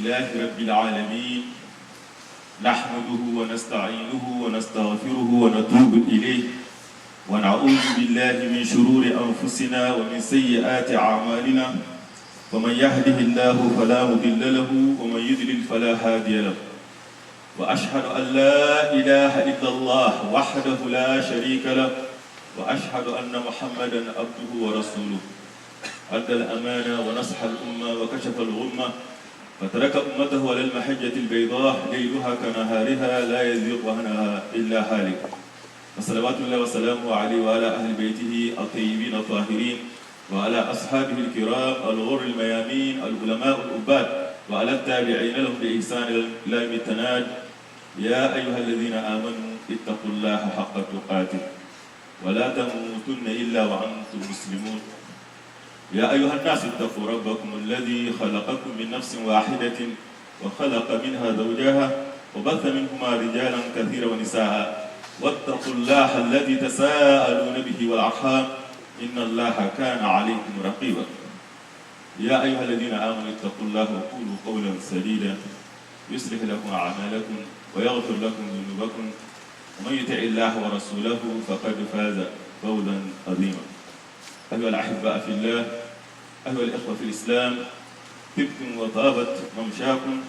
لله رب العالمين نحمده ونستعينه ونستغفره ونتوب إليه ونعوذ بالله من شرور أنفسنا ومن سيئات أعمالنا ومن يهده الله فلا مضل له ومن يضلل فلا هادي له وأشهد أن لا إله إلا الله وحده لا شريك له وأشهد أن محمدا عبده ورسوله أدى الأمانة ونصح الأمة وكشف الغمة فترك أمته على المحجة البيضاء ليلها كنهارها لا يزيغ عنها إلا هالك وصلوات الله وسلامه عليه وعلى أهل بيته الطيبين الطاهرين وعلى أصحابه الكرام الغر الميامين العلماء العباد وعلى التابعين لهم بإحسان إلى يوم التناد يا أيها الذين آمنوا اتقوا الله حق تقاته ولا تموتن إلا وأنتم مسلمون يا أيها الناس اتقوا ربكم الذي خلقكم من نفس واحدة وخلق منها زوجها وبث منهما رجالا كثيرا ونساء واتقوا الله الذي تساءلون به والأرحام إن الله كان عليكم رقيبا يا أيها الذين آمنوا اتقوا الله وقولوا قولا سديدا يصلح لكم أعمالكم ويغفر لكم ذنوبكم ومن يطع الله ورسوله فقد فاز فوزا عظيما أيها الأحباء في الله أيها الإخوة في الإسلام طبتم وطابت ممشاكم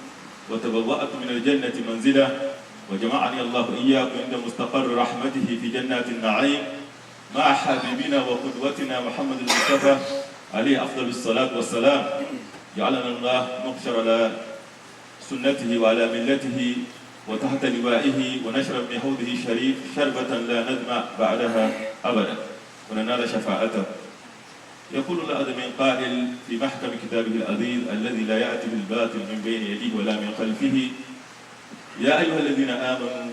وتبوأتم من الجنة منزلا وجمعني الله إياكم عند مستقر رحمته في جنات النعيم مع حبيبنا وقدوتنا محمد المصطفى عليه أفضل الصلاة والسلام جعلنا الله نحشر على سنته وعلى ملته وتحت لوائه ونشرب من حوضه الشريف شربة لا ندمع بعدها أبدا وننال شفاعته يقول الله عز من قائل في محكم كتابه العزيز الذي لا يأتي بالباطل من بين يديه ولا من خلفه يا أيها الذين آمنوا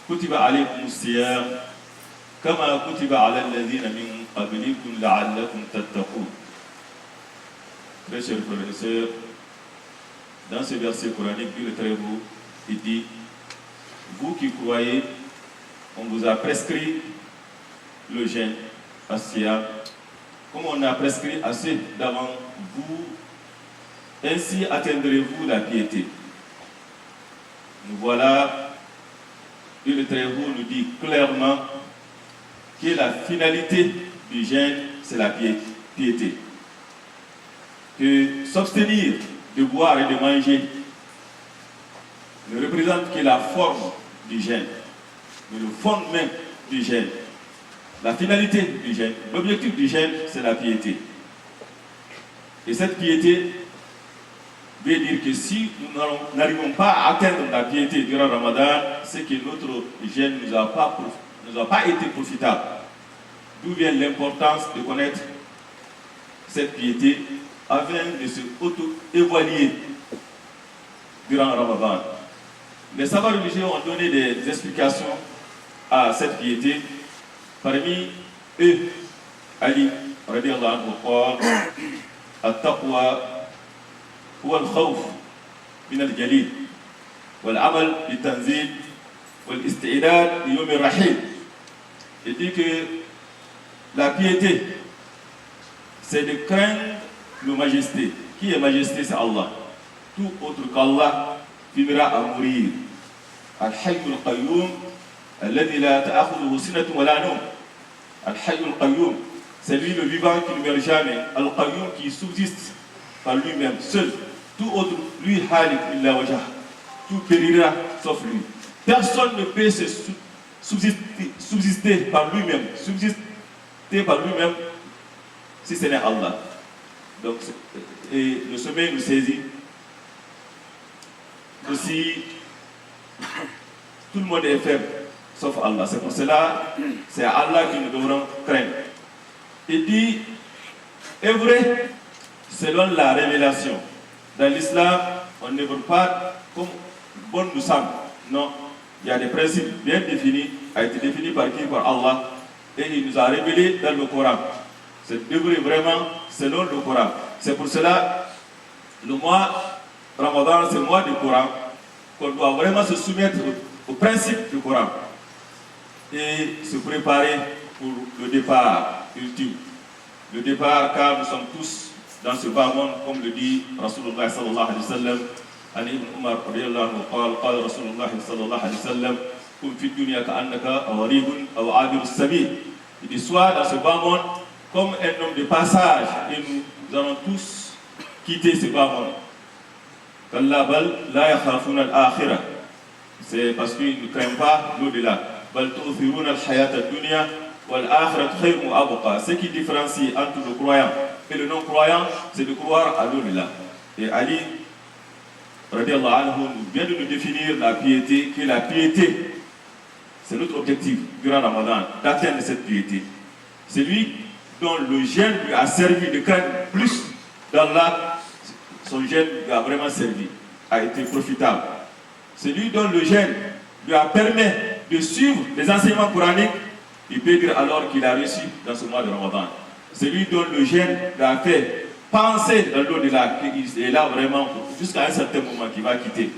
كتب عليكم الصيام كما كتب على الذين من قبلكم لعلكم تتقون. Très chers frères et sœurs, dans ce verset coranique, Dieu est très beau, il dit, vous qui croyez, on vous a prescrit le jeûne à Siyam, comme on a prescrit assez d'avant vous, ainsi atteindrez-vous la piété. Nous voilà, Dieu le Très-Haut nous dit clairement que la finalité du jeûne, c'est la piété. Que s'abstenir de boire et de manger ne représente que la forme du jeûne, mais le fondement du jeûne. La finalité du jeûne, l'objectif du jeûne, c'est la piété. Et cette piété veut dire que si nous n'arrivons pas à atteindre la piété durant Ramadan, c'est que notre jeûne ne nous a pas été profitable. D'où vient l'importance de connaître cette piété afin de se auto-évaluer durant Ramadan. Les savants religieux ont donné des explications à cette piété. Parmi eux, Ali radiallahu anhu قال التقوى هو الخوف من الجليل والعمل بالتنزيل والاستعداد ليوم الرحيل. Il dit que la piété, c'est de craindre le majesté. Qui est majesté? C'est Allah. Tout autre qu'Allah finira à mourir. Al-Hayy al-Qayyum الذي لا تأخذه سنة ولا نوم. Al-Hayy al-Qayyum, c'est lui le vivant qui ne meurt jamais. Al-Qayyum qui subsiste par lui-même, seul. Tout autre, lui, Halik illa wajah. Tout périra sauf lui. Personne ne peut se subsister par lui-même, si ce n'est Allah. Donc, et le sommet nous saisit. Aussi, tout le monde est faible, sauf Allah. C'est pour cela, c'est à Allah que nous devrons craindre. Il dit, est vrai, selon la révélation, dans l'islam, on ne veut pas comme bon nous semble. Non, il y a des principes bien définis, a été défini par qui? Par Allah. Et il nous a révélé dans le Coran. C'est devrait vraiment selon le Coran. C'est pour cela, le mois Ramadan, c'est le mois du Coran, qu'on doit vraiment se soumettre au principe du Coran et se préparer pour le départ ultime. Le départ, car nous sommes tous dans ce bas monde, comme le dit Rasulullah sallallahu alayhi wa sallam. عن ابن عمر رضي الله عنه قال قال رسول الله صلى الله عليه وسلم كن في الدنيا كأنك غريب أو عابر السبيل. Il dit sois dans ce bas monde comme un homme de passage, et nous allons tous quitter ce bas monde. كلا بل لا يخافون الآخرة. C'est parce qu'ils ne craignent pas l'au-delà. بل تؤثرون الحياة الدنيا والآخرة خير وأبقى. Ce qui différencie entre le croyant et le non-croyant, c'est de croire à l'au-delà. Et Ali radiallahu anhu vient de nous définir la piété, que la piété, c'est notre objectif durant Ramadan, d'atteindre cette piété. Celui dont le jeûne lui a servi de craindre plus d'Allah, son jeûne lui a vraiment servi, a été profitable. Celui dont le jeûne lui a permis de suivre les enseignements coraniques, il peut dire alors qu'il a réussi dans ce mois de Ramadan. Celui dont le jeûne lui a fait penser dans l'au-delà qu'il est là vraiment jusqu'à un certain moment qu'il va quitter.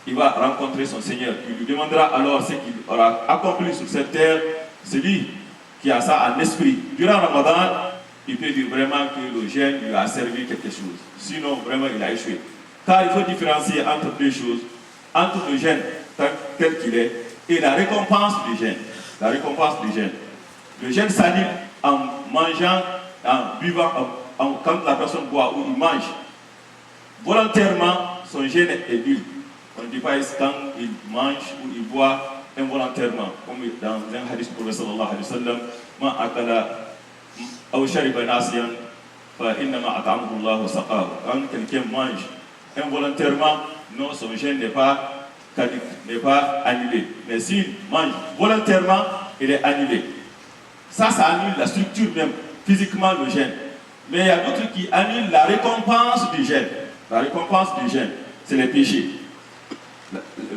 Il va rencontrer son Seigneur qui lui demandera alors ce qu'il aura accompli sur cette terre. Celui qui a ça en esprit durant Ramadan, il peut dire vraiment que le jeûne lui a servi quelque chose. Sinon, vraiment, il a échoué. Car il faut différencier entre deux choses, entre le jeûne tel qu'il est et la récompense du jeûne. La récompense du jeûne. Le jeûne s'annule en mangeant, en buvant, quand la personne boit ou il mange. Volontairement, son jeûne est nul. On ne dit pas quand il mange ou il boit involontairement. Comme dans un hadith du prophète sallallahu alayhi wa sallam, ma akala aw shariba nasiyan fa innama at'amahu Allah wa saqahu. Quand quelqu'un mange involontairement, non, son jeûne n'est pas annulé. Mais s'il mange volontairement, il est annulé. Ça annule la structure même, physiquement le jeûne. Mais il y a d'autres qui annulent la récompense du jeûne. La récompense du jeûne, c'est les péchés.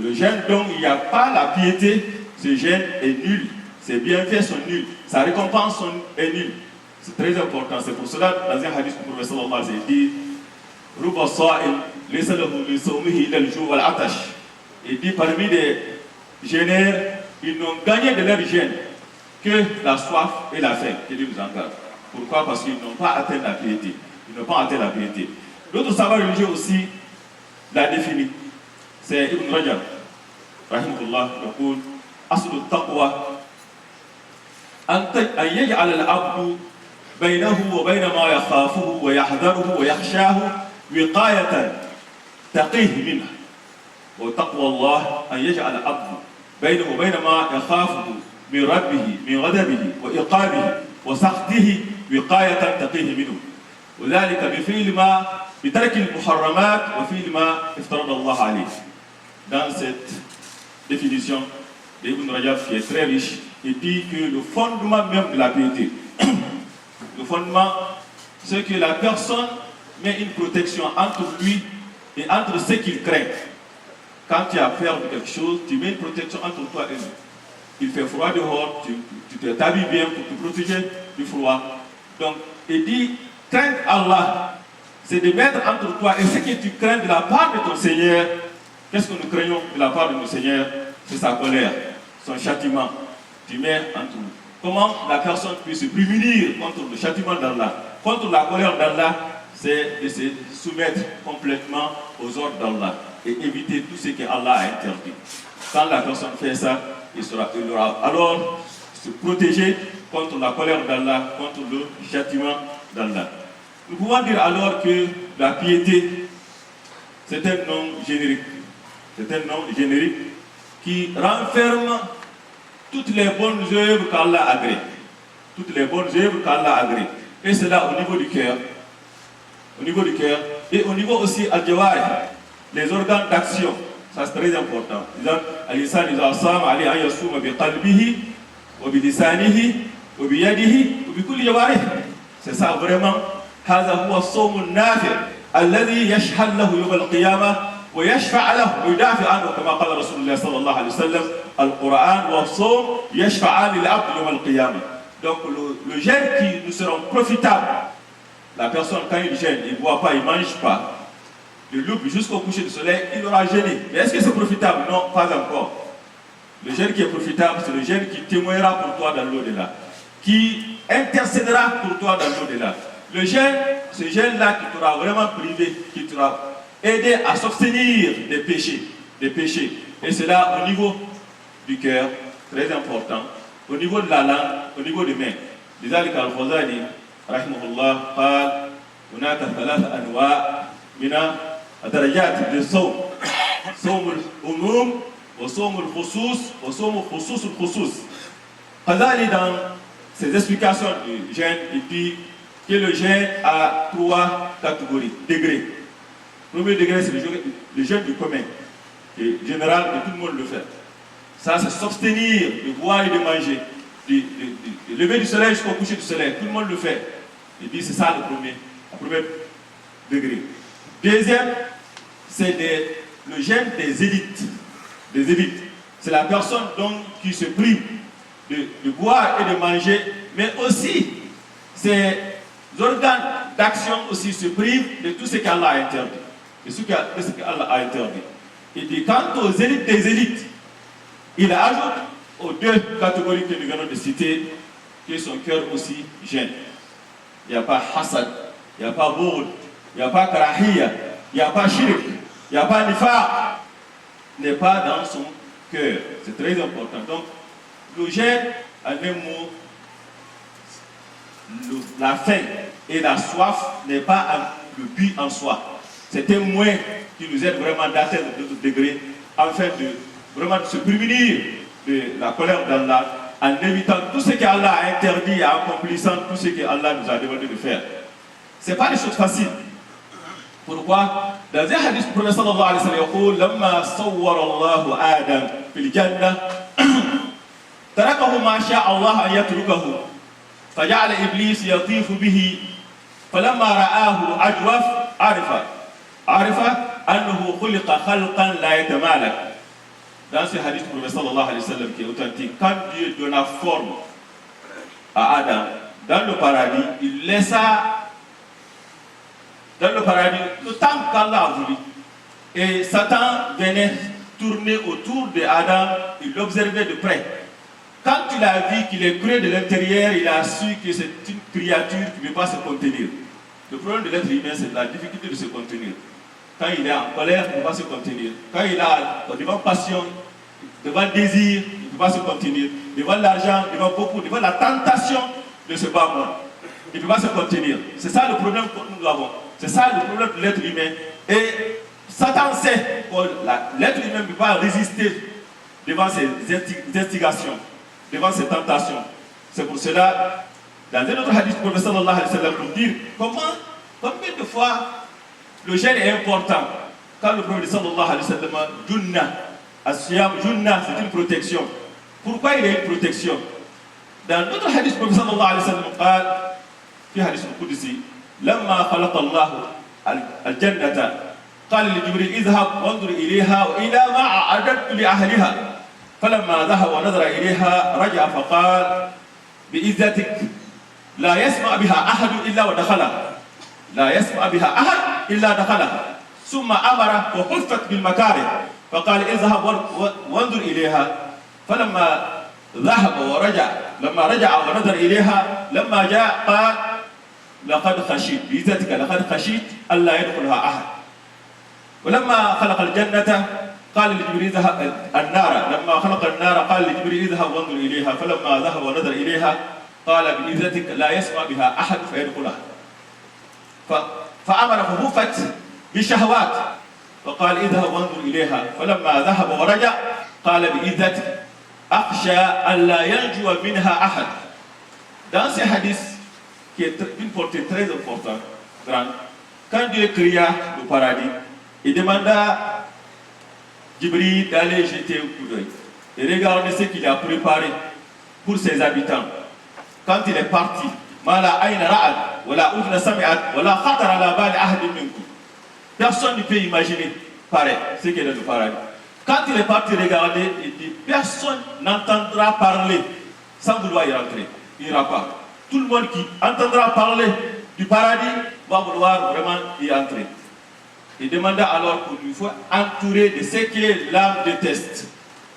Le jeûne, donc, il n'y a pas la piété, ce jeûne est nul. Ses bienfaits sont nuls. Sa récompense est nulle. C'est très important. C'est pour cela, dans un hadith du prophète sallallahu alayhi wa sallam, il dit Ruba sa'il, laysa lahu li sawmihi illa al-ju' wal atash. Il dit parmi les jeûneurs, ils n'ont gagné de leur jeûne que la soif et la faim. Que Dieu nous en garde. Pourquoi? Parce qu'ils n'ont pas atteint la piété. Ils n'ont pas atteint la piété. D'autres savants religieux aussi l'a défini. C'est Ibn Rajab, rahimahullah, يقول أصل التقوى أن يجعل العبد بينه وبين ما يخافه ويحذره ويخشاه وقاية تقيه منه. وتقوى الله أن يجعل العبد بينه وبين ما يخافه من ربه من غضبه وإقامه وسخطه وقاية تقيه منه. وذلك بترك المحرمات وفعل ما افترض الله عليه. Dans cette définition d'Ibn Rajab qui est très riche, il dit que le fondement même de la piété, le fondement, c'est que la personne met une protection entre lui et entre ce qu'il craint. Quand tu as peur de quelque chose, tu mets une protection entre toi et lui. Il fait froid dehors, tu t'habilles bien pour te protéger du froid. Donc, il dit, craindre Allah, c'est de mettre entre toi et ce que tu crains de la part de ton Seigneur. Qu'est-ce que nous craignons de la part de notre Seigneur? C'est sa colère, son châtiment. Tu mets entre nous. Comment la personne peut se prémunir contre le châtiment d'Allah, contre la colère d'Allah? C'est de se soumettre complètement aux ordres d'Allah et éviter tout ce que Allah a interdit. Quand la personne fait ça, il aura alors se protéger contre la colère d'Allah, contre le châtiment d'Allah. Nous pouvons dire alors que la piété, c'est un nom générique. C'est un nom générique qui renferme toutes les bonnes œuvres qu'Allah agrée. Toutes les bonnes œuvres qu'Allah agrée. Et cela au niveau du cœur. Au niveau du cœur. Et au niveau aussi al-jawari, les organes d'action. Ça c'est très important. Al-insan iza sama ali an yasuma bi qalbihi wa bi lisanihi wa bi yadihi wa bi kulli jawarih. C'est ça vraiment. هذا هو الصوم النافع الذي يشهد له يوم القيامة ويشفع له ويدافع عنه كما قال رسول الله صلى الله عليه وسلم القرآن والصوم يشفعان للعبد يوم القيامة. Donc le jeûne qui nous sera profitable, la personne quand il jeûne, il ne boit pas, il ne mange pas, de l'aube jusqu'au coucher du soleil, il aura jeûné. Mais est-ce que c'est profitable? Non, pas encore. Le jeûne qui est profitable, c'est le jeûne qui témoignera pour toi dans l'au-delà, qui intercédera pour toi dans l'au-delà, Le jeûne, ce jeûne-là qui t'aura vraiment privé, qui t'aura aidé à s'abstenir des péchés. Et cela au niveau du cœur, très important, au niveau de la langue, au niveau des mains. لذلك الغزالي رحمه الله قال هناك 3 أنواع من درجات للصوم صوم العموم وصوم الخصوص وصوم خصوص الخصوص. Ghazali dans ses explications du jeûne, il dit que le jeûne a 3 catégories, degrés. Le premier degré, c'est le jeûne du commun, et général, que tout le monde le fait. Ça, c'est s'abstenir de boire et de manger, du lever du soleil jusqu'au coucher du soleil. Tout le monde le fait. Il dit c'est ça le premier degré. Deuxième, c'est le jeûne des élites. C'est la personne donc qui se prive de boire et de manger, mais aussi ses organes d'action aussi se privent de tout ce qu'Allah a interdit. De ce qu'Allah a interdit. Il dit quant aux élites des élites, il ajoute aux 2 catégories que nous venons de citer que son cœur aussi gêne. Il n'y a pas hasad, il n'y a pas bourd, il n'y a pas karahiyya, il n'y a pas shirk, il n'y a pas nifaq, n'est pas dans son cœur. C'est très important. Donc, le jeûne, en un mot, la faim et la soif n'est pas le but en soi. C'est un moyen qui nous aide vraiment d'atteindre notre degré, afin de vraiment se prémunir de la colère d'Allah, en évitant tout ce qu'Allah a interdit et en accomplissant tout ce qu'Allah nous a demandé de faire. Ce n'est pas des choses faciles. Pourquoi? Dans un hadith, le prophète sallallahu alayhi wa sallam dit لما صور الله آدم في الجنة تركه ما شاء الله أن يتركه فجعل إبليس يطيف به فلما رآه أجوف عرف أنه خلق خلقا لا يتمالك. Dans ce hadith, le prophète sallallahu alayhi wa sallam qui est authentique, quand Dieu donna forme à Adam dans le paradis, il laissa dans le paradis le temps qu'Allah a voulu. Et Satan venait tourner autour d'Adam, il l'observait de près. Quand il a vu qu'il est creux de l'intérieur, il a su que c'est une créature qui ne peut pas se contenir. Le problème de l'être humain, c'est la difficulté de se contenir. Quand il est en colère, il ne peut pas se contenir. Quand il a devant passion, devant désir, il ne peut pas se contenir. Devant l'argent, devant la tentation de ce bas monde, il ne peut pas se contenir. C'est ça le problème que nous avons. C'est ça le problème de l'être humain. Et Satan sait que l'être humain ne peut pas résister devant ces instigations, devant ces tentations. C'est pour cela, dans un autre hadith, le prophète sallallahu alayhi wa sallam pour dire combien de fois le jeûne est important. Quand le prophète sallallahu alayhi wa sallam junna, as-siyam junna, c'est une protection. Pourquoi il y a une protection? Dans notre hadith, le prophète sallallahu alayhi wa sallam قال في حديث القدسي لما خلق الله الجنة قال لجبريل اذهب وانظر إليها وإلى ما أعددت لأهلها فلما ذهب ونظر إليها رجع فقال بإذتك لا يسمع بها أحد إلا ودخلها لا يسمع بها أحد إلا دخلها ثم أمر وحفت بالمكاره فقال اذهب وانظر إليها فلما ذهب ورجع لما رجع ونظر إليها لما جاء قال لقد خشيت بإذتك لقد خشيت ألا يدخلها أحد ولما خلق الجنة قال لجبريل اذهب النار لما خلق النار قال لجبريل اذهب وانظر إليها فلما ذهب ونظر إليها قال بإذتك لا يسمع بها أحد فيدخلها فأمر فهفت بالشهوات فقال اذهب وانظر إليها فلما ذهب ورجع قال بإذتك أخشى أن لا ينجو منها أحد. Dans ce hadith qui est une portée très importante, grande, quand Dieu créa le paradis, il demanda Jibril d'aller jeter un coup d'œil et regarder ce qu'il a préparé pour ses habitants. Quand il est parti, personne ne peut imaginer pareil, ce qu'il est dans le paradis. Quand il est parti regarder, il dit personne n'entendra parler sans vouloir y rentrer. Il n'ira pas. Tout le monde qui entendra parler du paradis va vouloir vraiment y entrer. Il demanda alors qu'il faut entourer de ce que l'âme déteste.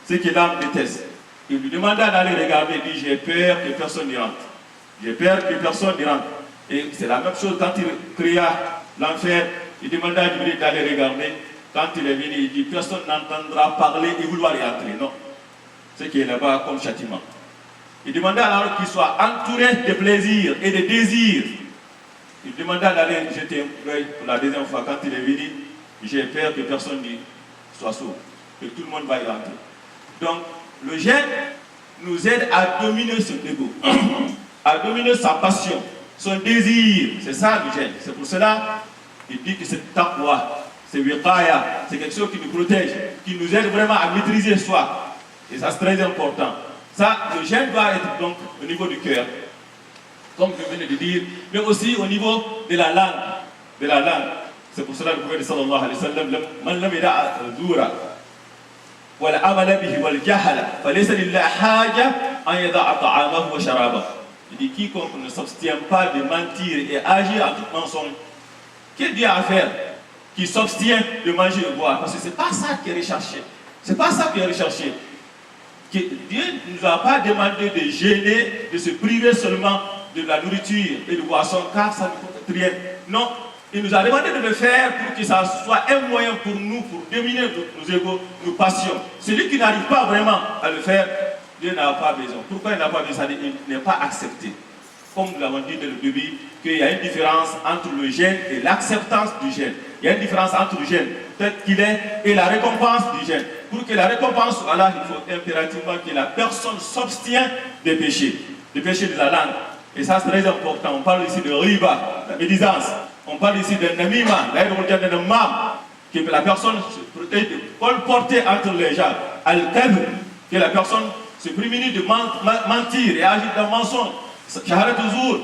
Ce que l'âme déteste. Il lui demanda d'aller regarder. Il dit j'ai peur que personne n'y rentre. J'ai peur que personne n'y rentre. Et c'est la même chose quand il créa l'enfer, il demanda à Jibril d'aller regarder. Quand il est venu, il dit personne n'entendra parler et vouloir y entrer. Non. Ce qui est là-bas comme châtiment. Il demanda alors qu'il soit entouré de plaisirs et de désirs. Il demanda d'aller jeter un œil pour la deuxième fois. Quand il est venu, j'ai peur que personne ne soit sourd, que tout le monde va y entrer. Donc, le jeûne nous aide à dominer son ego, à dominer sa passion, son désir. C'est ça le jeûne. C'est pour cela qu'il dit que c'est taqwa, c'est wiqaya, c'est quelque chose qui nous protège, qui nous aide vraiment à maîtriser soi. Et ça, c'est très important. Ça, le jeûne doit être donc au niveau du cœur, comme je viens de dire, mais aussi au niveau de la langue. De la langue. C'est pour cela que le prophète sallallahu alayhi wa sallam, man lam yada'a zura wal amala bihi wal jahala falaysa lillahi haja an yada'a ta'amahu wa sharabahu. Il dit quiconque ne s'abstient pas de mentir et agir en tout mensonge, qu'est-ce Dieu a à faire? Qui s'abstient de manger et de boire, parce que c'est pas ça qui est recherché. C'est pas ça qui est recherché. Que Dieu ne nous a pas demandé de gêner, de se priver seulement de la nourriture et de boisson, car ça ne coûte rien. Non, il nous a demandé de le faire pour que ça soit un moyen pour nous, pour dominer nos égos, nos passions. Celui qui n'arrive pas vraiment à le faire, Dieu n'a pas besoin. Pourquoi il n'a pas besoin? Il n'est pas accepté. Comme nous l'avons dit dès le début, qu'il y a une différence entre le jeûne et l'acceptance du jeûne. Il y a une différence entre le jeûne tel qu'il est et la récompense du jeûne. Pour que la récompense soit là, il faut impérativement que la personne s'abstienne des péchés de la langue. Et ça, c'est très important. On parle ici de riba, la médisance. On parle ici de namima, que la personne se protège de colporter entre les gens. Al-kadh, que la personne se prémunit de mentir et agir dans le mensonge. Shaharat al-zur,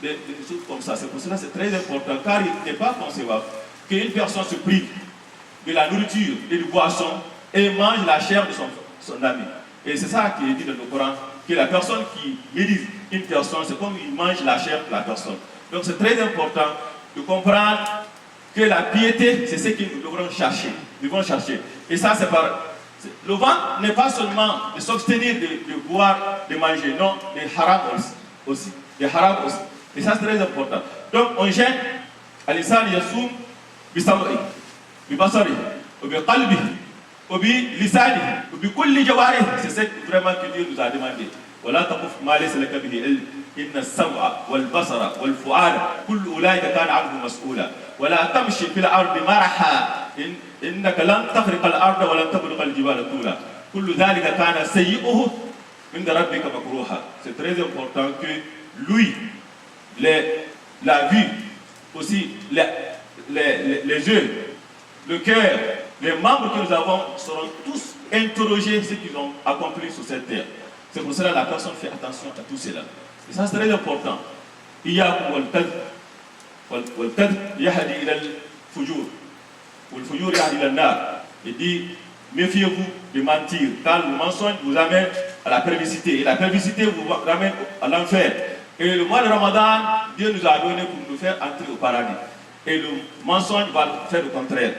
des choses comme ça. C'est pour cela que c'est très important, car il n'est pas concevable qu'une personne se prive de la nourriture et du boisson et mange la chair de son ami. Et c'est ça qui est dit dans le Coran, que la personne qui médise une personne, c'est comme il mange la chair de la personne. Donc c'est très important de comprendre que la piété, c'est ce que nous devrons chercher. Et ça, c'est par... Le ventre n'est pas seulement de s'abstenir de boire, de manger, non, des haram aussi. Des haram aussi. Et ça, c'est très important. Donc, on gêne al-insan yassoum bi-sam'i, bi-basari, bi-qalbi, bi-lisani, bi-kulli jawari. C'est ce que vraiment que Dieu nous a demandé. ولا تقف ما ليس لك به علم إن السمع والبصر والفؤاد كل أولئك كان عنه مسؤولا ولا تمشي في الأرض مرحا إنك لن تخرق الأرض ولن تبلغ الجبال طولا كل ذلك كان سيئه عند ربك مكروها. C'est très important que lui, la vue, aussi les yeux, le cœur, les membres que nous avons seront tous interrogés ce qu'ils ont accompli sur cette terre. C'est pour cela que la personne fait attention à tout cela. Et ça, c'est très important. إياكم والكذب يهدي إلى الفجور والفجور يهدي إلى النار. Il dit, méfiez-vous de mentir, car le mensonge vous amène à la perversité, et la perversité vous ramène à l'enfer. Et le mois de Ramadan, Dieu nous a donné pour nous faire entrer au paradis. Et le mensonge va faire le contraire.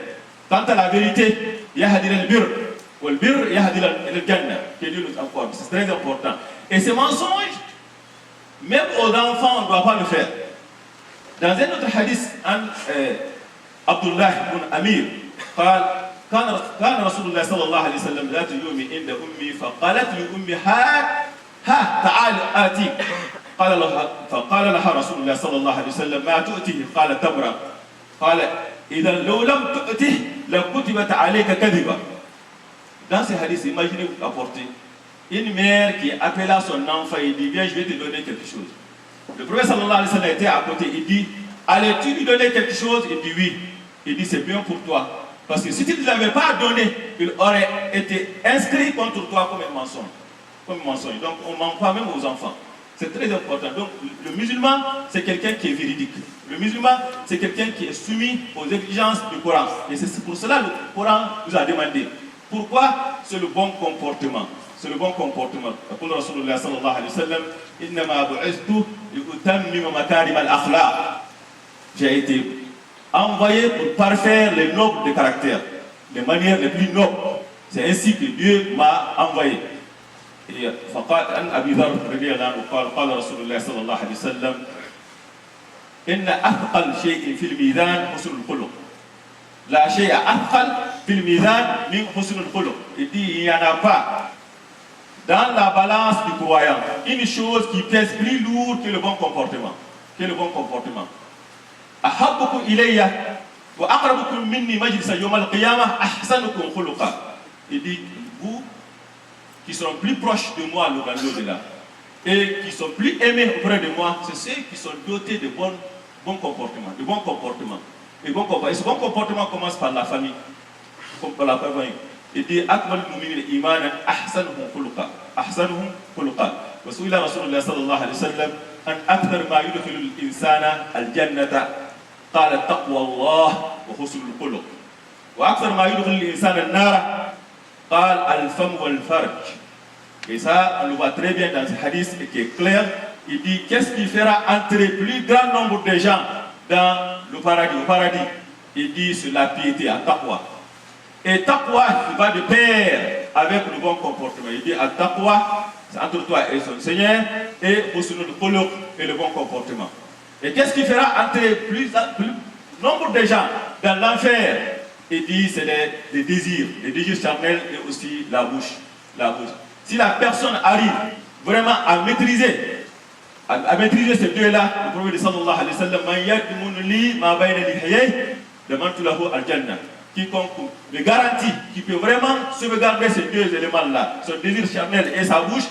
Quant à la vérité, يهدي إلى البر. Que Dieu nous accorde. C'est très important. Et ces mensonges, même aux enfants, on ne doit pas le faire. Dans un autre hadith, Abdullah ibn Amir, قال كان رسول الله صلى الله عليه وسلم ذات يوم عند أمي فقالت لأمي ها تعال آتيك فقال لها رسول الله صلى الله عليه وسلم ما تؤتيه؟ قال تمرة. قال إذا لو لم تؤته لكتبت عليك كذبة. Dans ce hadith, imaginez-vous apporter une mère qui appela son enfant et dit viens, je vais te donner quelque chose. Le prophète sallallahu alayhi wa sallam était à côté, il dit allais-tu lui donner quelque chose? Il dit oui. Il dit c'est bien pour toi. Parce que si tu ne l'avais pas donné, il aurait été inscrit contre toi comme un mensonge. Donc on ne ment pas même aux enfants. C'est très important. Donc le musulman, c'est quelqu'un qui est véridique. Le musulman, c'est quelqu'un qui est soumis aux exigences du Coran. Et c'est pour cela que le Coran nous a demandé. Pourquoi? C'est le bon comportement. C'est le bon comportement. Comme Rasulullah sallallahu alayhi wa sallam, innama bu'istu li'utammima makarim al-akhlaq. J'ai été envoyé pour parfaire les nobles de caractère, les manières les plus nobles. C'est ainsi que Dieu m'a envoyé. فقال عن أبي ذر رضي الله عنه قال رسول الله صلى الله عليه وسلم Inna athqal shay'in fil mizan husnul khuluq. La shay'a athqal fil mizan min husnul khuluq. Il dit il n'y en a pas dans la balance du croyant une chose qui pèse plus lourd que le bon comportement. Que le bon comportement. Ahabbukum ilayya wa aqrabukum minni majlisa yawm al-qiyamah ahsanukum khuluqa. Il dit vous qui seront plus proches de moi l'au-delà et qui sont plus aimés auprès de moi, c'est ceux qui sont dotés de bons comportements, de bons comportements. Et ce bon comportement commence par la famille. Par la famille. Il dit akmalul mu'minina imanan ahsanuhum khuluqa. Ahsanuhum khuluqa. Wa su'ila Rasulullah sallallahu alayhi wa sallam an akthar ma yudkhilu al-insana al-jannata qala taqwa Allah wa husnul khuluq. Wa akthar ma yudkhilu al-insana an-nar qala al-fam wal farj. Et ça, on le voit très bien dans ce hadith qui est clair. Il dit qu'est-ce qui fera entrer plus grand nombre de gens dans le paradis, au paradis. Il dit c'est la piété, à taqwa. Et taqwa, il va de pair avec le bon comportement. Il dit à taqwa, c'est entre toi et son Seigneur, et husnul khuluq et le bon comportement. Et qu'est-ce qui fera entrer plus nombre de gens dans l'enfer? Il dit c'est les désirs charnels et aussi la bouche. Si la personne arrive vraiment à maîtriser ces deux-là, le prophète sallallahu alayhi wa sallam, man yadmun li ma bayna lihiyayhi damantu lahu al-jannah. Quiconque me garantit qu'il peut vraiment sauvegarder ces deux éléments-là, son désir charnel et sa bouche,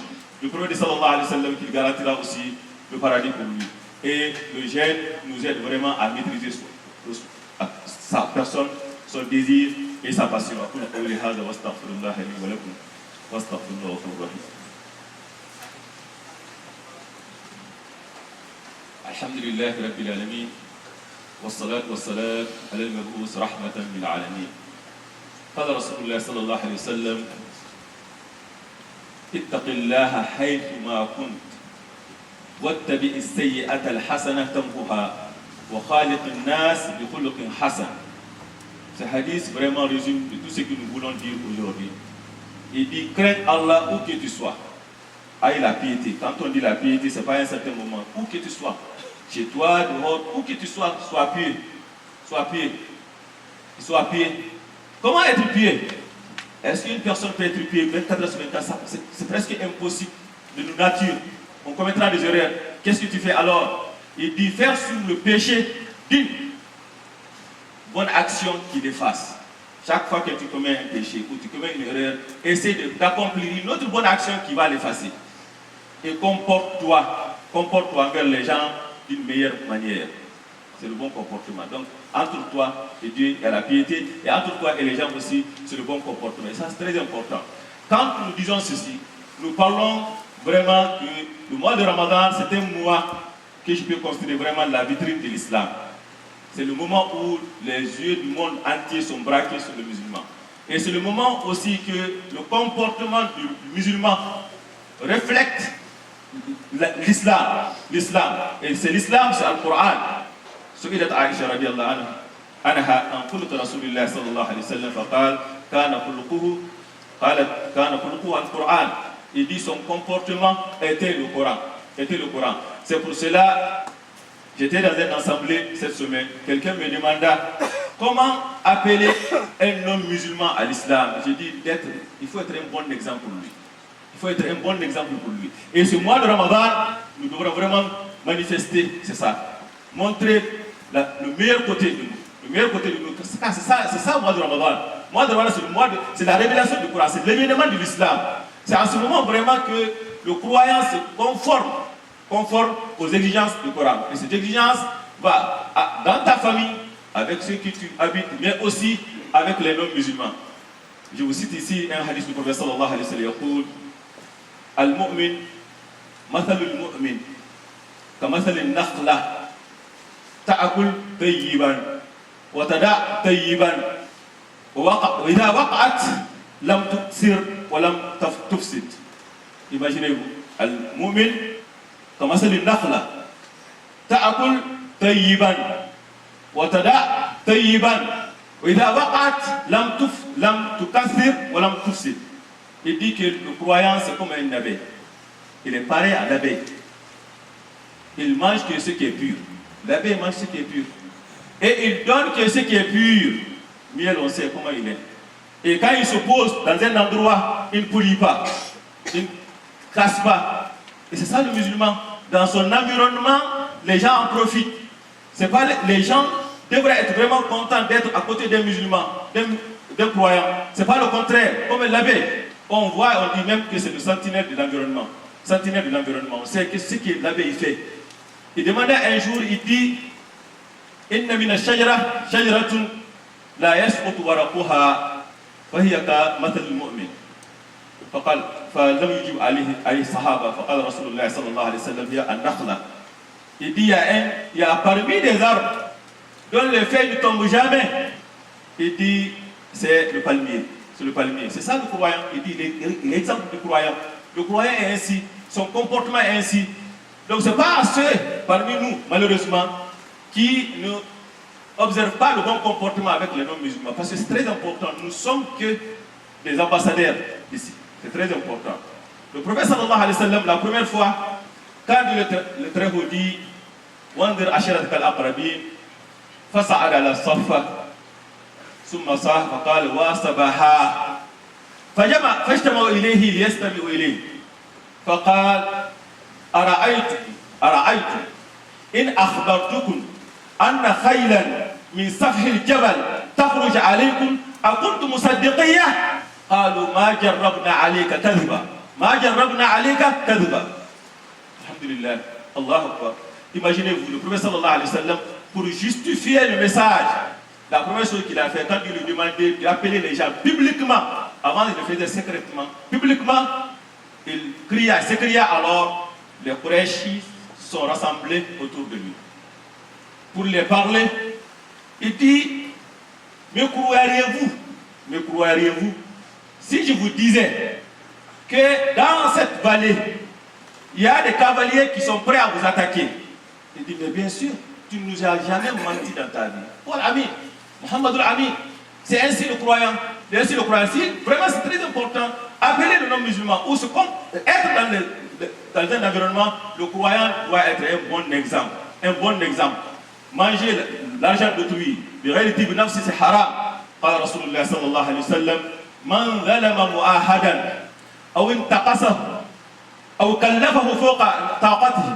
le prophète sallallahu alayhi wa sallam qu'il garantira aussi le paradis pour lui. Et le jeûne nous aide vraiment à maîtriser sa personne, son désir et sa passion. Alhamdulillah Rabbil Alamin. والصلاة والسلام على المبعوث رحمة للعالمين. قال رسول الله صلى الله عليه وسلم اتق الله حيثما كنت واتبع السيئة الحسنة تمحها وخالق الناس بخلق حسن. Ce hadith vraiment résume tout ce que nous voulons dire aujourd'hui. Il dit crains Allah où que tu sois. Aie la piété. Quand on dit la piété, ce n'est pas un certain moment. Où que tu sois. Chez toi, dehors, où que tu sois, sois pieux. Sois pieux. Sois pieux. Comment être pieux? Est-ce qu'une personne peut être pieux 24 heures sur 24? C'est presque impossible de nos natures. On commettra des erreurs. Qu'est-ce que tu fais alors? Il dit faire sur le péché d'une bonne action qui l'efface. Chaque fois que tu commets un péché ou tu commets une erreur, essaie d'accomplir une autre bonne action qui va l'effacer. Et comporte-toi envers les gens d'une meilleure manière. C'est le bon comportement. Donc, entre toi et Dieu, il y a la piété, et entre toi et les gens aussi, c'est le bon comportement. Et ça, c'est très important. Quand nous disons ceci, nous parlons vraiment que le mois de Ramadan, c'est un mois que je peux considérer vraiment la vitrine de l'islam. C'est le moment où les yeux du monde entier sont braqués sur le musulman. Et c'est le moment aussi que le comportement du musulman reflète l'islam. Et c'est l'islam, c'est le-Qur'an. سئلت عائشة رضي الله عنها عن خلق رسول الله صلى الله عليه وسلم فقال كان خلقه القرآن. Il dit son comportement était le Coran. C'est pour cela, j'étais dans une assemblée cette semaine. Quelqu'un me demanda comment appeler un homme musulman à l'islam. J'ai dit il faut être un bon exemple pour lui. Et ce mois de Ramadan, nous devrons vraiment manifester, c'est ça. Montrer le meilleur côté de nous. C'est ça le mois de Ramadan. Le mois de Ramadan, c'est la révélation du Coran, c'est l'événement de l'islam. C'est en ce moment vraiment que le croyant se conforme aux exigences du Coran. Et cette exigence va dans ta famille, avec ceux qui tu habites, mais aussi avec les non-musulmans. Je vous cite ici un hadith du prophète sallallahu alayhi wa sallam. يقول المؤمن مثل المؤمن كمثل النخلة تأكل طيبا وتدع طيبا وإذا وقعت لم تكسر ولم تفسد. Imaginez-vous, المؤمن كمثل النخلة تأكل طيبا وتدع طيبا وإذا وقعت لم تكسر ولم تفسد. Il dit que le croyant c'est comme une abeille. Il est pareil à l'abeille. Il mange que ce qui est pur. L'abbé mange ce qui est pur. Et il donne que ce qui est pur. Miel, on sait comment il est. Et quand il se pose dans un endroit, il ne pollue pas. Il ne casse pas. Et c'est ça le musulman. Dans son environnement, les gens en profitent. C'est pas les gens devraient être vraiment contents d'être à côté d'un musulman, d'un croyant. C'est pas le contraire. Comme l'abbé, on voit, on dit même que c'est le sentinelle de l'environnement. Sentinelle de l'environnement. On sait que ce que l'abbé il fait. Il demandait un jour, il dit Inna mina shajara shajaratun la yasqutu waraquha wa hiya ka mathal al-mu'min. فقال فلم يجب عليه الصحابه فقال رسول الله صلى الله عليه وسلم هي النخله. Il dit il y a parmi des arbres dont les feuilles ne tombent jamais. Il dit c'est le palmier. C'est le palmier. C'est ça le croyant. Il dit l'exemple du croyant. Le croyant est ainsi. Son comportement est ainsi. Donc ce n'est pas ceux parmi nous, malheureusement, qui ne observent pas le bon comportement avec les non-musulmans. Parce que c'est très important. Nous ne sommes que des ambassadeurs ici. C'est très important. Le prophète sallallahu alayhi wa sallam, la première fois, quand le Très-Haut dit Wandir ashiratka al-aqrabin, fasa'ad ala safa, summa sah, faqal wa sabaha, fajtama'u ilayhi liyastami'u ilayhi, faqal ara'aytu in akhbartukum anna khaylan min safhi al-jabal takhruj alaykum akuntum musaddiqiyah. قالوا ما جربنا عليك كذبا ما جربنا عليك كذبا. Alhamdulillah, Allah Akbar. Imaginez-vous, le prophète sallallahu alayhi wa sallam, pour justifier le message, la première chose qu'il a fait, quand il lui demandait d'appeler les gens publiquement, avant il le faisait secrètement, publiquement, il s'écria alors, les Qurayshis sont rassemblés autour de lui. Pour les parler, il dit, me croiriez-vous si je vous disais que dans cette vallée, il y a des cavaliers qui sont prêts à vous attaquer? Il dit, mais bien sûr, tu ne nous as jamais menti dans ta vie. Oh l'ami, Muhammadul Ami, c'est ainsi le croyant. C'est ainsi le croyant. Si, vraiment, c'est très important. Appeler le non-musulman ou être dans un environnement, le croyant doit être un bon exemple. Un bon exemple. Manger l'argent d'autrui, c'est haram. قال رسول الله صلى الله عليه وسلم من ظلم مؤاهدا أو انتقصه أو كلفه فوق طاقته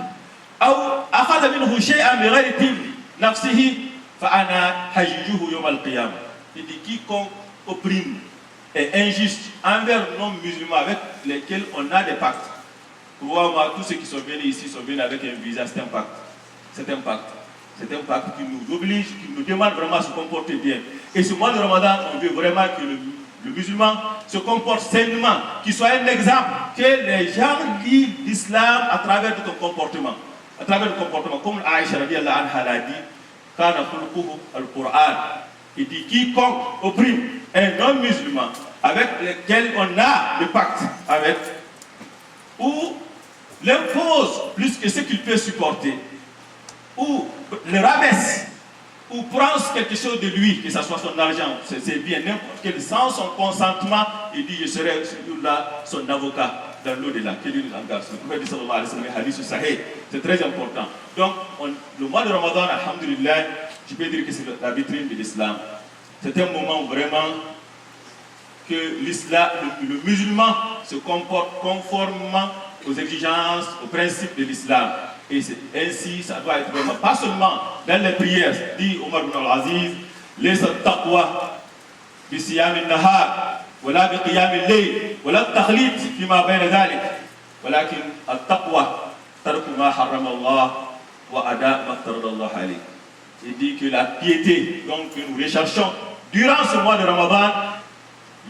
أو أخذ منه شيئا بغير طيب نفسه فأنا حججه يوم القيامة. Il dit quiconque opprime et injuste envers nos musulmans avec lesquels on a des pactes. Crois-moi, tous ceux qui sont venus ici sont venus avec un visa, c'est un pacte. C'est un pacte. C'est un pacte qui nous oblige, qui nous demande vraiment de se comporter bien. Et ce mois de Ramadan, on veut vraiment que le musulman se comporte sainement, qu'il soit un exemple, que les gens lisent l'islam à travers ton comportement. À travers le comportement, comme Aïcha radiyallahu anha l'a dit, Kana khuluquhu al-Qur'an. Il dit quiconque opprime un non-musulman avec lequel on a le pacte avec, ou l'impose plus que ce qu'il peut supporter, ou le rabaisse, ou prend quelque chose de lui, que ce soit son argent, c'est bien, n'importe quel, sans son consentement, il dit je serai là son avocat dans l'au-delà, que Dieu nous engage. Le prophète sallallahu alayhi wa sallam, hadith sahih, c'est très important. Donc, le mois de Ramadan, alhamdulillah, je peux dire que c'est la vitrine de l'islam. C'est un moment vraiment que l'islam, le musulman se comporte conformément aux exigences, aux principes de l'islam. Et ainsi, ça doit être vraiment, pas seulement dans les prières, dit Omar ibn al-Aziz, laysa at-taqwa bi siyam an-nahar, wala bi qiyam al-layl, wala at-takhlit fima bayna dhalik, walakin at-taqwa tarku ma harrama Allah wa ada ma farada Allah alayk. Il dit que la piété, donc, que nous recherchons durant ce mois de Ramadan,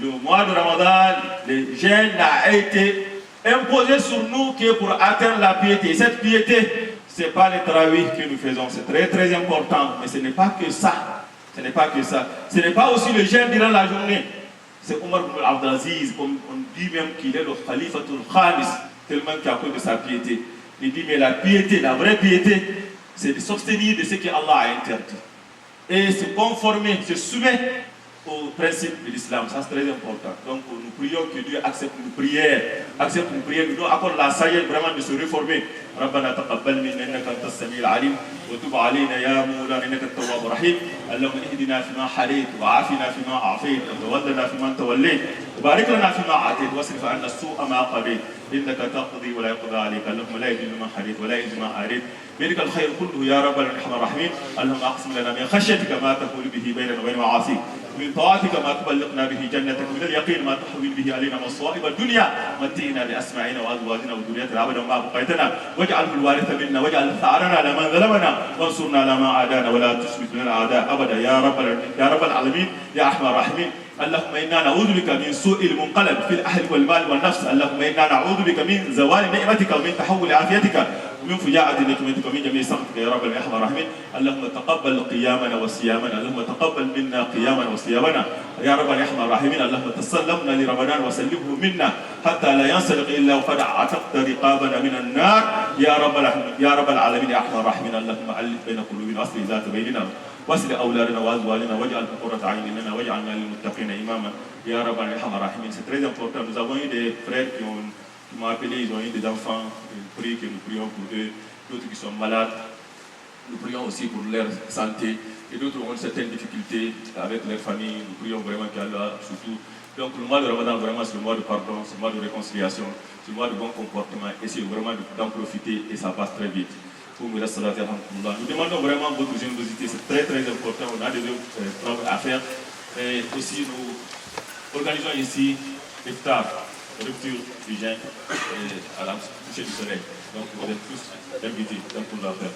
le mois de Ramadan, le jeûne a été imposé sur nous que pour atteindre la piété. Cette piété, ce n'est pas les tarawih que nous faisons, c'est très très important, mais ce n'est pas que ça. Ce n'est pas que ça. Ce n'est pas aussi le jeûne durant la journée. C'est Omar ibn Abdelaziz, comme on dit même qu'il est le khalifatul khamis, tellement qu'il a cause de sa piété. Il dit, mais la piété, la vraie piété, c'est de s'abstenir de ce que Allah a interdit. Et se conformer, se soumettre aux principes de l'islam. Ça, c'est très important. Donc, nous prions que Dieu accepte nos prières. Accepte nos prières. Nous devons accorder la sagesse vraiment de se réformer. ربنا تقبل منا إنك أنت السميع العليم وتب علينا يا مولانا إنك التواب الرحيم. اللهم اهدنا فيما حليت وعافنا فيما عافيت وتولنا فيمن توليت وبارك لنا فيما أعطيت واصرف عنا السوء ما قضيت إنك تقضي ولا يقضى عليك. اللهم لا يذل من حليت ولا يذل من عاريت بيدك الخير كله يا رب الرحمن. اللهم اقسم لنا من خشيتك ما تحول به بيننا وبين معاصيك من طاعتك ما تبلغنا به جنتك من اليقين ما تحول به علينا مصائب الدنيا متئنا باسماعنا وازواجنا وذريتنا ابدا ما بقيتنا واجعله الوارث منا واجعل ثارنا على من ظلمنا وانصرنا على ما عادانا ولا تشمت لنا الاعداء ابدا يا رب العالمين يا ارحم الراحمين. اللهم انا نعوذ بك من سوء المنقلب في الاهل والمال والنفس. اللهم انا نعوذ بك من زوال نعمتك ومن تحول عافيتك ومن فجاءة نقمتك ومن جميع سخطك يا رب الرحمن الرحيم. اللهم تقبل قيامنا وصيامنا. اللهم تقبل منا قيامنا وصيامنا يا رب الرحمن الرحيم. اللهم تسلمنا لرمضان وسلمه منا حتى لا ينسلق الا وقد عتقت رقابنا من النار يا رب العالمين يا ارحم الراحمين. اللهم الف بين قلوبنا واصلح ذات بيننا واصل اولادنا وازواجنا واجعل قرة عين لنا واجعلنا للمتقين اماما يا رب الرحمن الرحيم. C'est très important. Nous avons eu des frères qui m'ont appelé, ils ont eu des enfants, ils prient que nous prions pour eux, d'autres qui sont malades, nous prions aussi pour leur santé, et d'autres ont certaines difficultés avec leur famille, nous prions vraiment qu'Allah surtout. Donc le mois de Ramadan, vraiment c'est le mois de pardon, c'est le mois de réconciliation, c'est le mois de bon comportement, et c'est vraiment d'en profiter, et ça passe très vite. Nous demandons vraiment votre générosité, c'est très très important, on a des travaux à faire, et aussi nous organisons ici l'iftar, rupture du jeûne à la coucher du soleil. Donc vous êtes tous invités pour la faire.